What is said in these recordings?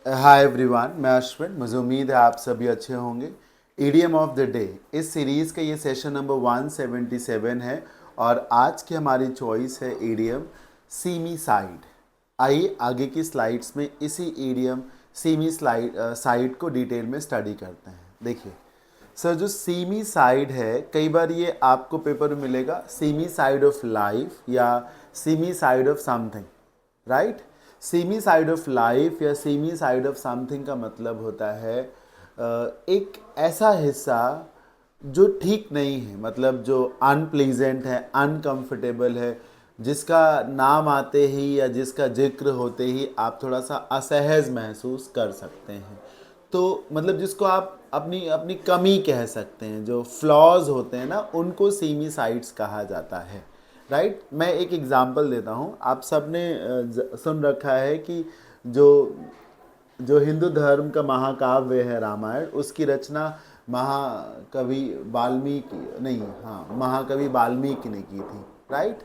Hi everyone, मैं अश्विन। मुझे उम्मीद है आप सभी अच्छे होंगे। ईडियम ऑफ द डे, इस सीरीज़ का ये सेशन नंबर 177 है और आज की हमारी चॉइस है ईडियम सीमी साइड। आइए आगे की स्लाइड्स में इसी ईडियम सीमी साइड को डिटेल में स्टडी करते हैं। देखिए सर, जो सीमी साइड है, कई बार ये आपको पेपर में मिलेगा सीमी साइड ऑफ लाइफ या semi side of something, right. Semi side of life या सीमी साइड ऑफ समथिंग का मतलब होता है एक ऐसा हिस्सा जो ठीक नहीं है, मतलब जो अनप्लीजेंट है, अनकंफर्टेबल है, जिसका नाम आते ही या जिसका जिक्र होते ही आप थोड़ा सा असहज महसूस कर सकते हैं। तो मतलब जिसको आप अपनी अपनी कमी कह सकते हैं, जो फ्लॉज होते हैं ना, उनको सीमी साइड्स कहा जाता है, राइट। मैं एक एग्जांपल देता हूँ। आप सब ने सुन रखा है कि जो जो हिंदू धर्म का महाकाव्य है रामायण, उसकी रचना महाकवि वाल्मीकि नहीं, हाँ, महाकवि वाल्मीकि ने की थी, राइट।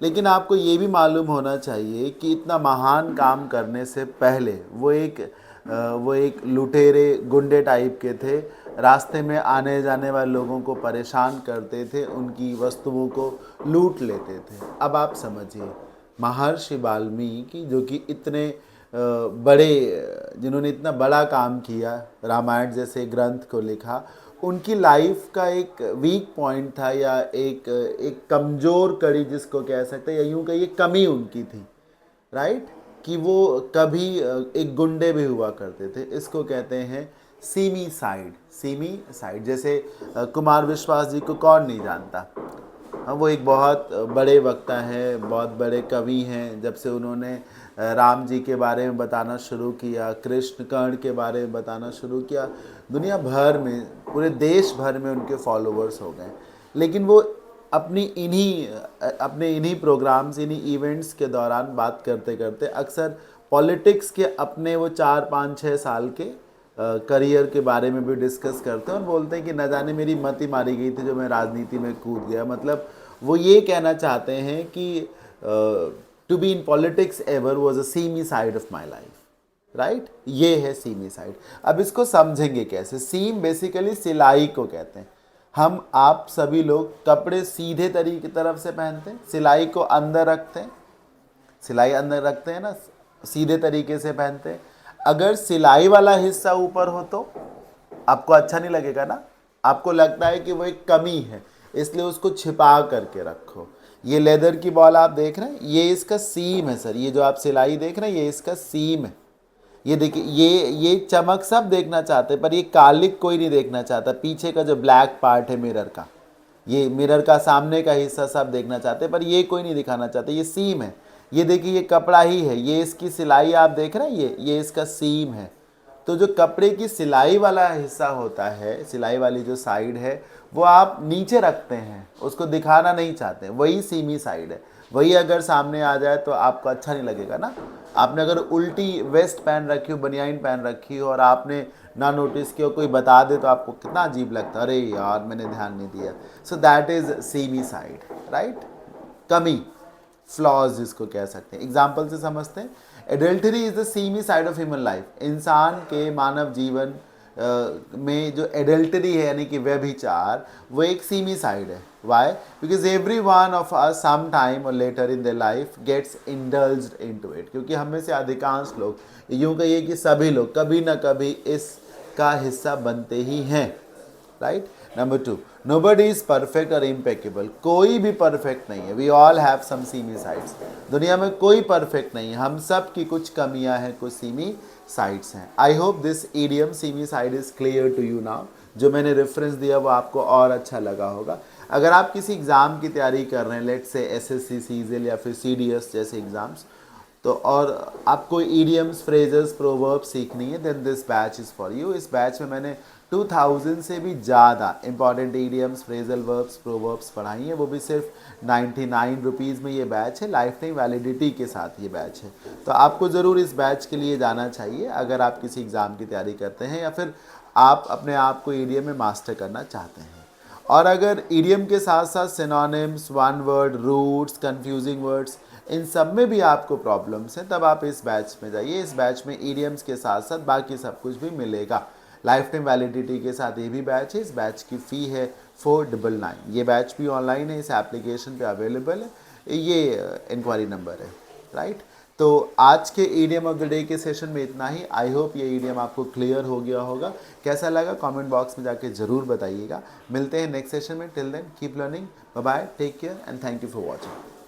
लेकिन आपको ये भी मालूम होना चाहिए कि इतना महान काम करने से पहले वो एक लुटेरे गुंडे टाइप के थे। रास्ते में आने जाने वाले लोगों को परेशान करते थे, उनकी वस्तुओं को लूट लेते थे। अब आप समझिए, महर्षि वाल्मीकि जो कि इतने जिन्होंने इतना बड़ा काम किया, रामायण जैसे ग्रंथ को लिखा, उनकी लाइफ का एक वीक पॉइंट था या एक कमज़ोर कड़ी जिसको कह सकते हैं, या यूँ कहिए कमी उनकी थी, राइट। कि वो कभी एक गुंडे भी हुआ करते थे। इसको कहते हैं सीमी साइड। सीमी साइड जैसे कुमार विश्वास जी को कौन नहीं जानता। हाँ, वो एक बहुत बड़े वक्ता हैं, बहुत बड़े कवि हैं। जब से उन्होंने राम जी के बारे में बताना शुरू किया, कृष्ण कर्ण के बारे में बताना शुरू किया, दुनिया भर में, पूरे देश भर में उनके फॉलोअर्स हो गए। लेकिन वो अपने इन्हीं प्रोग्राम्स, इन्हीं इवेंट्स के दौरान बात करते करते अक्सर पॉलिटिक्स के अपने वो 4 5 6 साल के करियर के बारे में भी डिस्कस करते हैं और बोलते हैं कि न जाने मेरी मत ही मारी गई थी जो मैं राजनीति में कूद गया। मतलब वो ये कहना चाहते हैं कि to be in politics ever was a seamy side of my life, right. ये है सीमी साइड। अब इसको समझेंगे कैसे। सीम बेसिकली सिलाई को कहते हैं। हम आप सभी लोग कपड़े सीधे तरीके तरफ से पहनते हैं, सिलाई को अंदर रखते हैं, सिलाई अंदर रखते हैं ना, सीधे तरीके से पहनते हैं। अगर सिलाई वाला हिस्सा ऊपर हो तो आपको अच्छा नहीं लगेगा ना, आपको लगता है कि वो एक कमी है, इसलिए उसको छिपा करके रखो। ये लेदर की बॉल आप देख रहे हैं, ये इसका सीम है सर। ये जो आप सिलाई देख रहे हैं, ये इसका सीम है। ये देखिए, ये चमक सब देखना चाहते हैं, पर ये कालिक कोई नहीं देखना चाहता। पीछे का जो ब्लैक पार्ट है मिरर का, ये मिरर का सामने का हिस्सा सब देखना चाहते हैं, पर ये कोई नहीं दिखाना चाहते। ये सीम है। ये देखिए, ये कपड़ा ही है, ये इसकी सिलाई आप देख रहे हैं, ये इसका सीम है। तो जो कपड़े की सिलाई वाला हिस्सा होता है, सिलाई वाली जो साइड है, वो आप नीचे रखते हैं, उसको दिखाना नहीं चाहते, वही सीमी साइड है। वही अगर सामने आ जाए तो आपको अच्छा नहीं लगेगा ना। आपने अगर उल्टी वेस्ट पहन रखी हो, बनियाइन पहन रखी हो, और आपने ना नोटिस किया, कोई बता दे तो आपको कितना अजीब लगता है, अरे यार मैंने ध्यान नहीं दिया। So that is semi side, right. कमी, फ्लॉज जिसको कह सकते हैं। एग्जाम्पल से समझते हैं। Adultery is the semi side of human life. इंसान के मानव जीवन में जो एडल्टरी है यानी कि व्यभिचार, वो एक सीमी साइड है। Why? Because every one of us some time और later in the life gets indulged into it. क्योंकि हमें से अधिकांश लोग, यूँ कहिए कि सभी लोग कभी ना कभी इसका हिस्सा बनते ही हैं, right. Number 2, nobody is perfect और इम्पेकेबल। कोई भी परफेक्ट नहीं है। We all have some seamy sides. दुनिया में कोई परफेक्ट नहीं है, हम सब की कुछ कमियां हैं, कुछ सीमी साइड्स हैं। I hope this idiom seamy side is clear to you now. जो मैंने रेफरेंस दिया वो आपको और अच्छा लगा होगा। अगर आप किसी एग्ज़ाम की तैयारी कर रहे हैं, लेट से एसएससी, सीजीएल या फिर सीडीएस जैसे एग्ज़ाम्स, तो और आपको ईडियम्स, फ्रेजेस, प्रोवर्ब सीखनी है, then this batch is for you. इस बैच में मैंने 2000 से भी ज़्यादा important idioms, phrasal verbs, proverbs पढ़ाई हैं, वो भी सिर्फ 99 रुपीज़ में ये बैच है। लाइफ टाइम वैलिडिटी के साथ ये बैच है। तो आपको ज़रूर इस बैच के लिए जाना चाहिए अगर आप किसी एग्ज़ाम की तैयारी करते हैं या फिर आप अपने आप को ईडियम में मास्टर करना चाहते हैं। और अगर ईडियम के साथ साथ synonyms, one word, roots, confusing words, इन सब में भी आपको प्रॉब्लम्स हैं, तब आप इस बैच में जाइए। इस बैच में ईडीएम्स के साथ साथ बाकी सब कुछ भी मिलेगा। लाइफ टाइम वैलिडिटी के साथ ये भी बैच है। इस बैच की फ़ी है 499। ये बैच भी ऑनलाइन है, इस एप्लीकेशन पे अवेलेबल है, ये इंक्वायरी नंबर है, राइट। तो आज के ईडीएम ऑफ द डे के सेशन में इतना ही। आई होप ये ईडीएम आपको क्लियर हो गया होगा। कैसा लगा कमेंट बॉक्स में जाके ज़रूर बताइएगा। मिलते हैं नेक्स्ट सेशन में। Till then keep learning, bye bye, take care and thank you for watching.